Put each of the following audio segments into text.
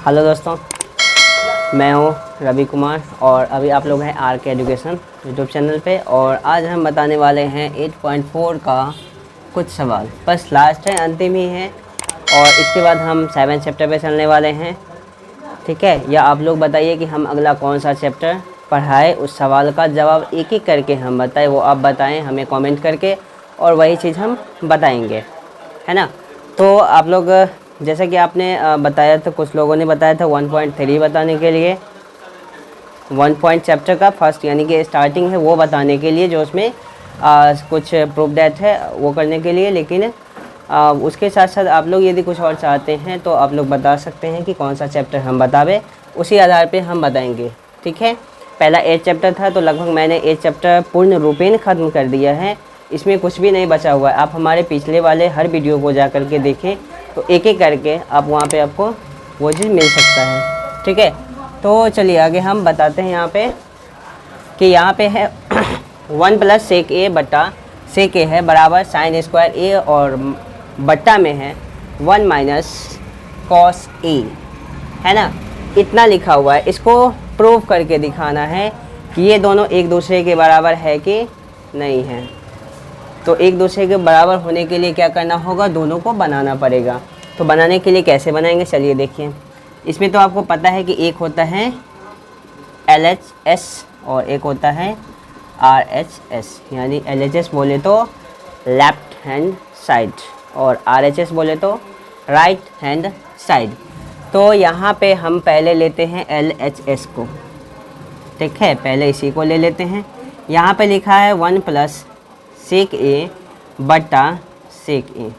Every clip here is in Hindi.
हेलो दोस्तों, मैं हूं रवि कुमार और अभी आप लोग हैं आर के एजुकेशन यूट्यूब चैनल पे। और आज हम बताने वाले हैं 8.4 का कुछ सवाल, बस लास्ट है, अंतिम ही है। और इसके बाद हम 7 चैप्टर पे चलने वाले हैं, ठीक है। या आप लोग बताइए कि हम अगला कौन सा चैप्टर पढ़ाए, उस सवाल का जवाब एक एक करके हम बताएं, वो आप बताएं हमें कमेंट करके, और वही चीज़ हम बताएंगे, है ना। तो आप लोग जैसा कि आपने बताया था, कुछ लोगों ने बताया था 1.3 बताने के लिए, 1 चैप्टर का फर्स्ट यानी कि स्टार्टिंग है वो बताने के लिए, जो उसमें कुछ प्रूफ डेट है वो करने के लिए। लेकिन उसके साथ साथ आप लोग यदि कुछ और चाहते हैं तो आप लोग बता सकते हैं कि कौन सा चैप्टर हम बतावें, उसी आधार पे हम बताएंगे, ठीक है। पहला 8 चैप्टर था, तो लगभग मैंने 8 चैप्टर पूर्ण रूपेण ख़त्म कर दिया है, इसमें कुछ भी नहीं बचा हुआ है। आप हमारे पिछले वाले हर वीडियो को जा कर के देखें, तो एक एक करके आप वहाँ पे आपको वो चीज़ मिल सकता है, ठीक है। तो चलिए आगे हम बताते हैं यहाँ पे कि यहाँ पे है 1 प्लस सेक ए बट्टा सेक ए है बराबर साइन स्क्वायर ए, और बट्टा में है 1 माइनस कॉस ए, है ना। इतना लिखा हुआ है, इसको प्रूव करके दिखाना है कि ये दोनों एक दूसरे के बराबर है कि नहीं है। तो एक दूसरे के बराबर होने के लिए क्या करना होगा, दोनों को बनाना पड़ेगा। तो बनाने के लिए कैसे बनाएंगे, चलिए देखिए। इसमें तो आपको पता है कि एक होता है LHS और एक होता है RHS, यानी LHS बोले तो लेफ्ट हैंड साइड और RHS बोले तो राइट हैंड साइड। तो यहाँ पे हम पहले लेते हैं LHS को, ठीक है, पहले इसी को ले लेते हैं। यहाँ पे लिखा है 1 प्लस सेक ए बट्टा सेक ए,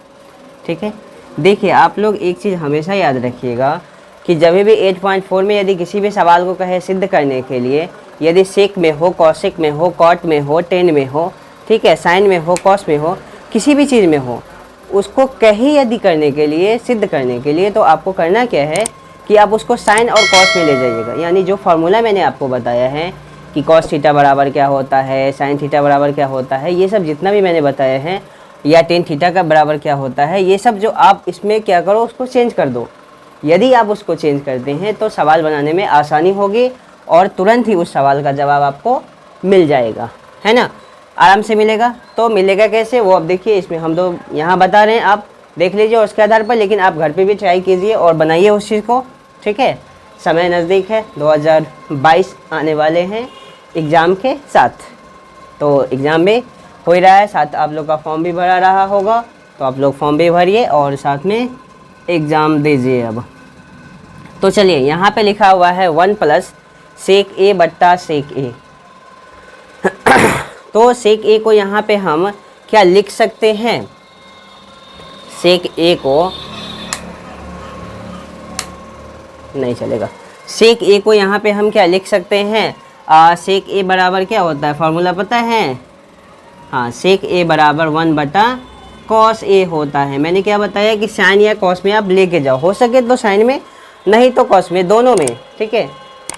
ठीक है। देखिए आप लोग एक चीज़ हमेशा याद रखिएगा कि जब भी 8.4 में यदि किसी भी सवाल को कहे सिद्ध करने के लिए, यदि सेक में हो, कॉसेक में हो, कॉट में हो, टेन में हो, ठीक है, साइन में हो, कॉस में हो, किसी भी चीज़ में हो, उसको कही यदि करने के लिए, सिद्ध करने के लिए, तो आपको करना क्या है कि आप उसको साइन और कॉस में ले जाइएगा। यानी जो फार्मूला मैंने आपको बताया है कि कॉस थीटा बराबर क्या होता है, साइन थीटा बराबर क्या होता है, ये सब जितना भी मैंने बताया है, या टेन थीटा का बराबर क्या होता है, ये सब जो आप इसमें क्या करो, उसको चेंज कर दो। यदि आप उसको चेंज करते हैं तो सवाल बनाने में आसानी होगी और तुरंत ही उस सवाल का जवाब आपको मिल जाएगा, है ना, आराम से मिलेगा। तो मिलेगा कैसे, वो अब देखिए, इसमें हम तो यहाँ बता रहे हैं, आप देख लीजिए उसके आधार पर, लेकिन आप घर पे भी ट्राई कीजिए और बनाइए उस चीज़ को, ठीक है। समय नज़दीक है, 2022 आने वाले हैं एग्ज़ाम के साथ, तो एग्ज़ाम में हो ही रहा है, साथ आप लोग का फॉर्म भी भरा रहा होगा, तो आप लोग फॉर्म भी भरिए और साथ में एग्ज़ाम दीजिए। अब तो चलिए, यहाँ पे लिखा हुआ है 1 प्लस सेक ए बट्टा सेक ए। तो सेक ए को यहाँ पे हम क्या लिख सकते हैं, सेक ए को नहीं चलेगा, सेक ए को यहाँ पे हम क्या लिख सकते हैं, सेक ए बराबर क्या होता है, फार्मूला पता है, हाँ, सेक ए बराबर 1 बटा कॉस ए होता है। मैंने क्या बताया कि साइन या कॉस में आप लेके जाओ, हो सके तो साइन में, नहीं तो कॉस में, दोनों में, ठीक है।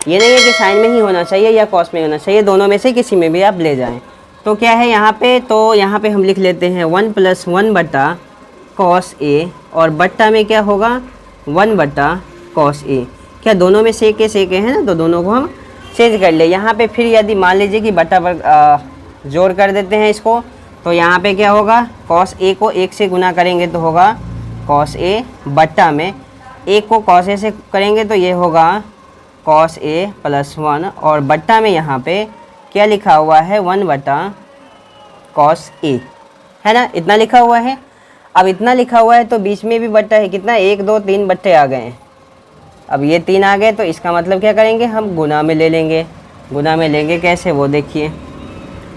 ये नहीं है कि साइन में ही होना चाहिए या कॉस में होना चाहिए, दोनों में से किसी में भी आप ले जाएं। तो क्या है यहाँ पे, तो यहाँ पे हम लिख लेते हैं 1 प्लस 1 बटा कॉस ए, और बट्टा में क्या होगा 1 बटा कॉस ए। क्या दोनों में सेक ए है ना, तो दोनों को हम चेंज कर ले। यहाँ पे फिर यदि मान लीजिए कि बट्टा पर जोड़ कर देते हैं इसको, तो यहाँ पे क्या होगा, कॉस ए को 1 से गुना करेंगे तो होगा कॉस ए, बट्टा में 1 को कॉस ए से करेंगे तो ये होगा कॉस ए प्लस 1, और बट्टा में यहाँ पे क्या लिखा हुआ है 1 बटा कॉस ए, है ना, इतना लिखा हुआ है। अब इतना लिखा हुआ है तो बीच में भी बट्टा है, कितना, 1 2 3 बट्टे आ गए हैं। अब ये 3 आ गए, तो इसका मतलब क्या करेंगे, हम गुना में ले लेंगे। गुना में लेंगे कैसे, वो देखिए।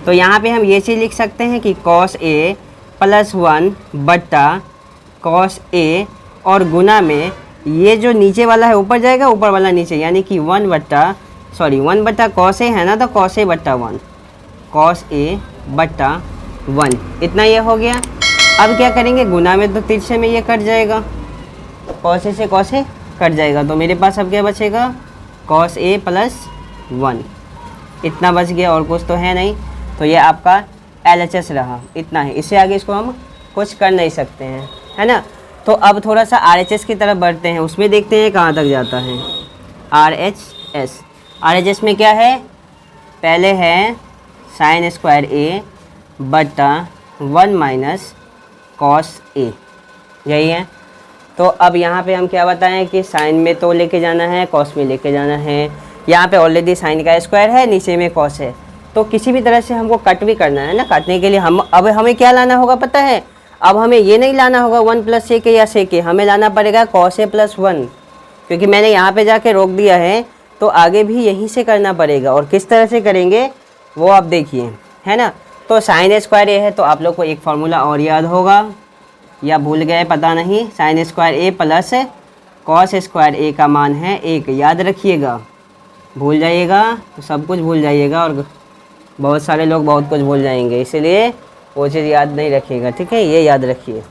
तो यहाँ पे हम ये चीज़ लिख सकते हैं कि कॉस ए प्लस 1 बट्टा कॉस ए, और गुना में ये जो नीचे वाला है ऊपर जाएगा, ऊपर वाला नीचे, यानी कि 1 बट्टा कॉस ए है ना, तो कॉस ए बट्टा 1, कॉस ए बट्टा 1, इतना ये हो गया। अब क्या करेंगे, गुना में तो तिरछे में ये कट जाएगा, कॉस ए से कॉस ए कट जाएगा, तो मेरे पास अब क्या बचेगा, कॉस ए प्लस 1, इतना बच गया, और कुछ तो है नहीं। तो ये आपका LHS रहा, इतना है, इससे आगे इसको हम कुछ कर नहीं सकते हैं, है ना। तो अब थोड़ा सा RHS की तरफ बढ़ते हैं, उसमें देखते हैं कहाँ तक जाता है। RHS में क्या है, पहले है साइन स्क्वायर ए बटा 1 माइनस कॉस ए, यही है। तो अब यहाँ पे हम क्या बताएं कि साइन में तो लेके जाना है, कॉस में लेके जाना है। यहाँ पे ऑलरेडी साइन का स्क्वायर है, नीचे में कॉस है, तो किसी भी तरह से हमको कट भी करना है ना। काटने के लिए अब हमें क्या लाना होगा पता है, अब हमें ये नहीं लाना होगा 1 प्लस सेक या सेक, हमें लाना पड़ेगा कॉस ए प्लस 1, क्योंकि मैंने यहाँ पे जाके रोक दिया है, तो आगे भी यहीं से करना पड़ेगा। और किस तरह से करेंगे वो आप देखिए, है ना। तो साइन स्क्वायर ए है, तो आप लोग को एक फार्मूला और याद होगा, या भूल गए पता नहीं। साइन स्क्वायर ए प्लस कॉस स्क्वायर ए का मान है 1, याद रखिएगा। भूल जाइएगा तो सब कुछ भूल जाइएगा, और बहुत सारे लोग बहुत कुछ भूल जाएंगे, इसलिए वो चीज़ याद नहीं रखिएगा, ठीक है। ये याद रखिए,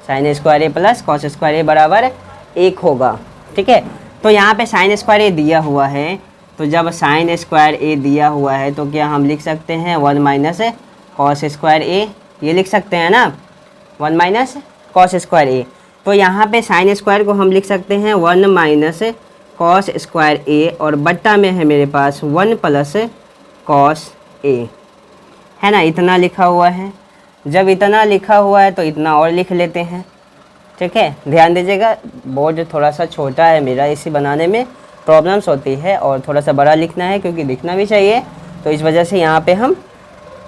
साइन स्क्वायर ए प्लस कॉस स्क्वायर ए बराबर 1 होगा, ठीक है। तो यहाँ पे साइन स्क्वायर ए दिया हुआ है, तो जब साइन स्क्वायर ए दिया हुआ है तो क्या हम लिख सकते हैं 1 माइनस कॉस स्क्वायर ए, ये लिख सकते हैं ना, 1 माइनस कॉस स्क्वायर ए। तो यहाँ पे साइन स्क्वायर को हम लिख सकते हैं 1 माइनस कॉस स्क्वायर ए, और बट्टा में है मेरे पास 1 प्लस कॉस ए, है ना। इतना लिखा हुआ है, जब इतना लिखा हुआ है तो इतना और लिख लेते हैं, ठीक है। ध्यान दीजिएगा, बोर्ड थोड़ा सा छोटा है मेरा, इसी बनाने में प्रॉब्लम्स होती है, और थोड़ा सा बड़ा लिखना है क्योंकि दिखना भी चाहिए, तो इस वजह से यहाँ पे हम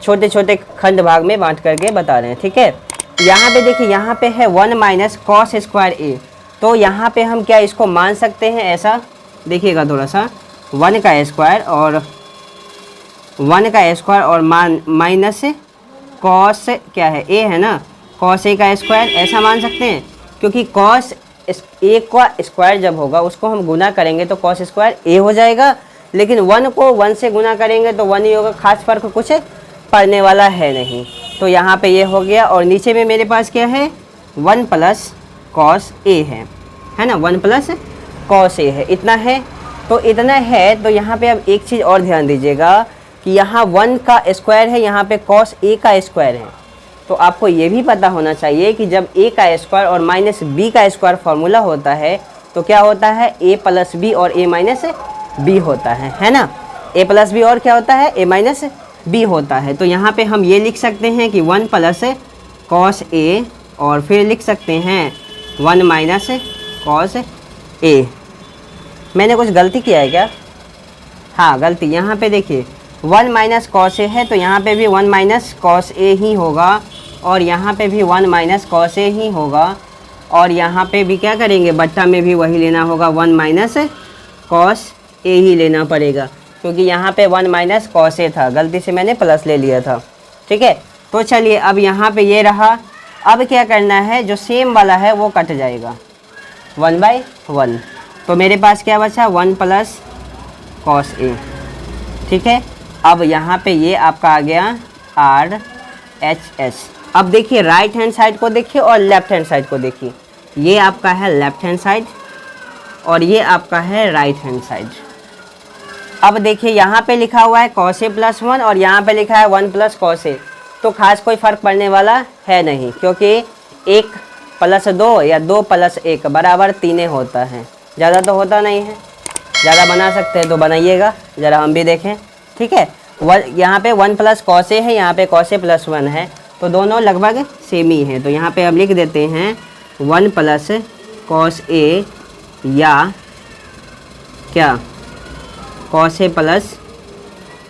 छोटे छोटे खंड भाग में बांट करके बता रहे हैं, ठीक है। यहाँ पे देखिए, यहाँ पे है 1 माइनस कॉस स्क्वायर ए, तो यहाँ पे हम क्या इसको मान सकते हैं ऐसा, देखिएगा थोड़ा सा, 1 का स्क्वायर और माइनस कॉस क्या है ए, है ना, कॉस ए का स्क्वायर, ऐसा मान सकते हैं। क्योंकि कॉस ए का स्क्वायर जब होगा उसको हम गुना करेंगे तो कॉस स्क्वायर ए हो जाएगा, लेकिन 1 को 1 से गुना करेंगे तो 1 ही होगा, खास फर्क कुछ पड़ने वाला है नहीं। तो यहाँ पे ये हो गया, और नीचे में मेरे पास क्या है 1 प्लस कॉस ए है ना, 1 प्लस कॉस ए है, इतना है। तो इतना है, तो यहाँ पे अब एक चीज़ और ध्यान दीजिएगा कि यहाँ 1 का स्क्वायर है, यहाँ पे कॉस ए का स्क्वायर है। तो आपको ये भी पता होना चाहिए कि जब ए का स्क्वायर और माइनस बी का स्क्वायर फार्मूला होता है तो क्या होता है, ए प्लस बी और ए माइनस बी होता है ना। ए प्लस बी और क्या होता है, ए माइनस बी होता है। तो यहाँ पे हम ये लिख सकते हैं कि 1 प्लस कॉस ए, और फिर लिख सकते हैं 1 माइनस कॉस ए। मैंने कुछ गलती किया है क्या, हाँ गलती, यहाँ पे देखिए 1 माइनस कॉस ए है, तो यहाँ पे भी 1 माइनस कॉस ए ही होगा, और यहाँ पे भी 1 माइनस कॉस ए ही होगा, और यहाँ पे भी क्या करेंगे, बट्टा में भी वही लेना होगा, 1 माइनस कॉस ए ही लेना पड़ेगा, क्योंकि यहाँ पे 1 माइनस कॉस ए था, गलती से मैंने प्लस ले लिया था, ठीक है। तो चलिए अब यहाँ पे ये रहा, अब क्या करना है, जो सेम वाला है वो कट जाएगा 1/1, तो मेरे पास क्या बचा 1 प्लस कॉस ए, ठीक है। अब यहाँ पे ये आपका आ गया RHS। अब देखिए राइट हैंड साइड को देखिए और लेफ्ट हैंड साइड को देखिए, ये आपका है लेफ्ट हैंड साइड और ये आपका है राइट हैंड साइड। अब देखिए यहाँ पे लिखा हुआ है cos a प्लस 1 और यहाँ पे लिखा है 1 प्लस cos a, तो खास कोई फ़र्क पड़ने वाला है नहीं, क्योंकि 1 प्लस 2 या 2 प्लस 1 बराबर 3 होता है, ज़्यादा तो होता नहीं है। ज़्यादा बना सकते हैं तो बनाइएगा, ज़रा हम भी देखें, ठीक है। यहाँ पे 1 प्लस cos a है, यहाँ पे cos a प्लस 1 है, तो दोनों लगभग सेम ही है। तो यहाँ पे अब लिख देते हैं 1 प्लस cos a या क्या cos a प्लस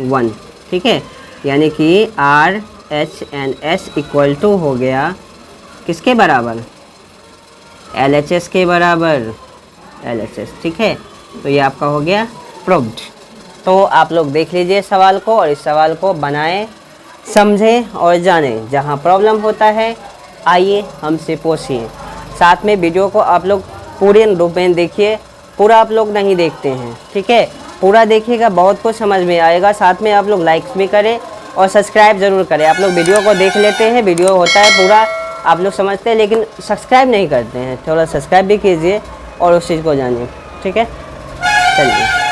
1, ठीक है। यानी कि RHS इक्वल टू हो गया किसके बराबर, LHS के बराबर, LHS, ठीक है। तो ये आपका हो गया प्रूव्ड। तो आप लोग देख लीजिए सवाल को और इस सवाल को बनाएं, समझें और जानें। जहाँ प्रॉब्लम होता है आइए हमसे पूछिए। साथ में वीडियो को आप लोग पूरे रूप में देखिए, पूरा आप लोग नहीं देखते हैं, ठीक है। पूरा देखिएगा, बहुत कुछ समझ में आएगा। साथ में आप लोग लाइक्स भी करें और सब्सक्राइब ज़रूर करें। आप लोग वीडियो को देख लेते हैं, वीडियो होता है पूरा आप लोग समझते हैं, लेकिन सब्सक्राइब नहीं करते हैं। थोड़ा सब्सक्राइब भी कीजिए और उस चीज़ को जानिए, ठीक है। चलिए।